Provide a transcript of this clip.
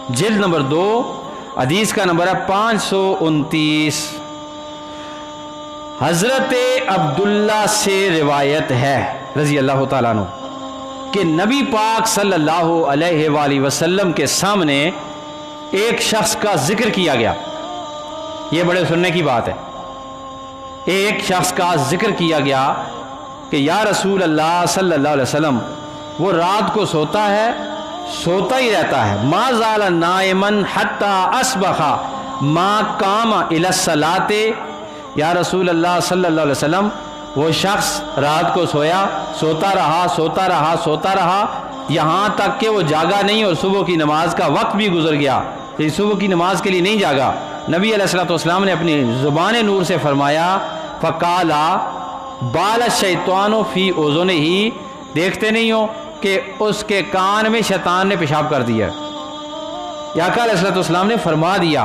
जिल्द नंबर 2, हदीस का नंबर है 529। हज़रत अब्दुल्ला से रिवायत है रज़ी अल्लाह तआला अन्हु कि नबी पाक सल्लल्लाहु अलैहि वसल्लम के सामने एक शख्स का जिक्र किया गया। ये बड़े सुनने की बात है। एक शख्स का जिक्र किया गया कि या रसूल अल्लाह सल्लल्लाहु अलैहि वसल्लम, वो रात को सोता है, सोता ही रहता है। मा ज़ाला नाइमन हत्ता अस्बहा मा कामा इला सलाते। या रसूल अल्लाह सल्लल्लाहु अलैहि वसल्लम, वो शख्स रात को सोया, सोता रहा, सोता रहा, सोता रहा, यहाँ तक कि वो जागा नहीं और सुबह की नमाज का वक्त भी गुजर गया, तो सुबह की नमाज के लिए नहीं जागा। नबी अलैहिस्सलातु वस्सलाम ने अपनी ज़ुबान नूर से फरमाया, फ़काला बाल शैतानो फ़ी ओज़ुने ही, देखते नहीं हो कि उसके कान में शैतान ने पेशाब कर दिया। या आका अलैहिस्सलातु वस्सलाम ने फरमा दिया